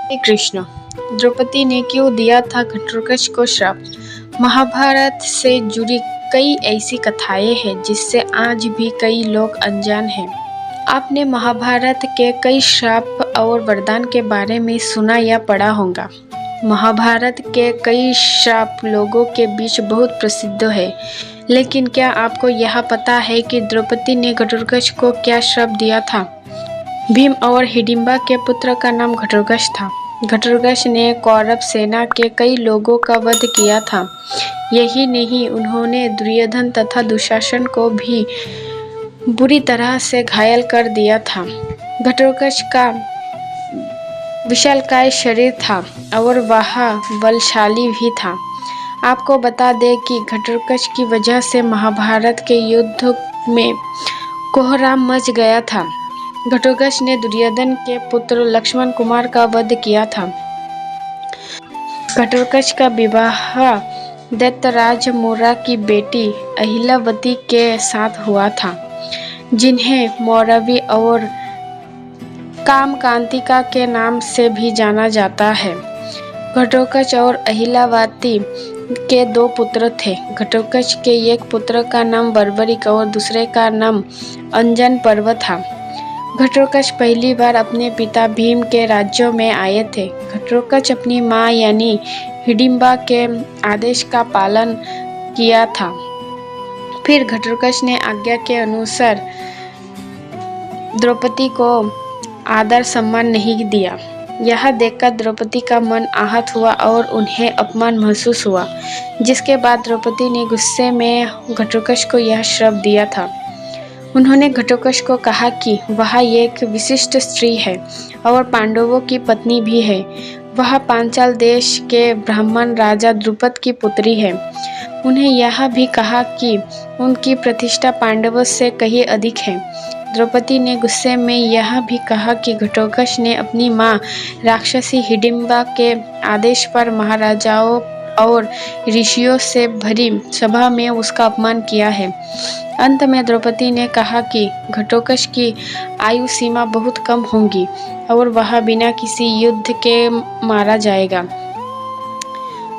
श्री कृष्ण। द्रौपदी ने क्यों दिया था घटोत्कच को श्राप? महाभारत से जुड़ी कई ऐसी कथाएं हैं जिससे आज भी कई लोग अनजान हैं। आपने महाभारत के कई श्राप और वरदान के बारे में सुना या पढ़ा होगा। महाभारत के कई श्राप लोगों के बीच बहुत प्रसिद्ध है, लेकिन क्या आपको यह पता है कि द्रौपदी ने घटोत्कच को क्या श्राप दिया था? भीम और हिडिंबा के पुत्र का नाम घटोत्कच था। घटोत्कच ने कौरव सेना के कई लोगों का वध किया था। यही नहीं, उन्होंने दुर्योधन तथा दुशासन को भी बुरी तरह से घायल कर दिया था। घटोत्कच का विशालकाय शरीर था और वह बलशाली भी था। आपको बता दें कि घटोत्कच की वजह से महाभारत के युद्ध में कोहराम मच गया था। घटोत्कच ने दुर्योधन के पुत्र लक्ष्मण कुमार का वध किया था। घटोत्कच का विवाह दैत्यराज मौर्य की बेटी अहिल्यावती के साथ हुआ था, जिन्हें मौरवी और कामकांतिका के नाम से भी जाना जाता है। घटोत्कच और अहिल्यावती के दो पुत्र थे। घटोत्कच के एक पुत्र का नाम बर्बरिक और दूसरे का नाम अंजन पर्व था। घटोत्कच पहली बार अपने पिता भीम के राज्यों में आए थे। घटोत्कच अपनी माँ यानी हिडिंबा के आदेश का पालन किया था। फिर घटोत्कच ने आज्ञा के अनुसार द्रौपदी को आदर सम्मान नहीं दिया। यह देखकर द्रौपदी का मन आहत हुआ और उन्हें अपमान महसूस हुआ, जिसके बाद द्रौपदी ने गुस्से में घटोत्कच को यह श्राप दिया था। उन्होंने घटोत्कच को कहा कि वह एक विशिष्ट स्त्री है और पांडवों की पत्नी भी है। वह पांचाल देश के ब्राह्मण राजा द्रुपद की पुत्री है। उन्हें यह भी कहा कि उनकी प्रतिष्ठा पांडवों से कहीं अधिक है। द्रौपदी ने गुस्से में यह भी कहा कि घटोत्कच ने अपनी माँ राक्षसी हिडिंबा के आदेश पर महाराजाओं और ऋषियों से भरी सभा में उसका अपमान किया है। अंत में द्रौपदी ने कहा कि घटोत्कच की आयु सीमा बहुत कम होगी और वह बिना किसी युद्ध के मारा जाएगा।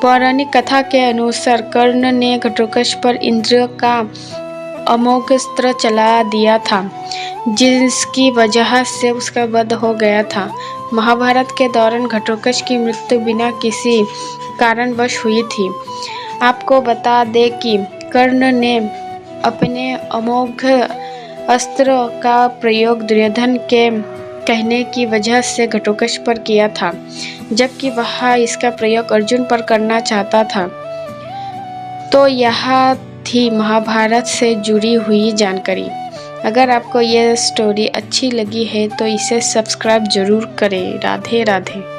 पौराणिक कथा के अनुसार कर्ण ने घटोत्कच पर इंद्र का अमोघास्त्र चला दिया था, जिसकी वजह से उसका वध हो गया था। महाभारत के दौरान घटोत्कच की मृत्यु बिना किसी कारणवश हुई थी। आपको बता दें कि कर्ण ने अपने अमोघ अस्त्र का प्रयोग दुर्योधन के कहने की वजह से घटोत्कच पर किया था, जबकि वह इसका प्रयोग अर्जुन पर करना चाहता था। तो यह थी महाभारत से जुड़ी हुई जानकारी। अगर आपको यह स्टोरी अच्छी लगी है तो इसे सब्सक्राइब जरूर करें। राधे राधे।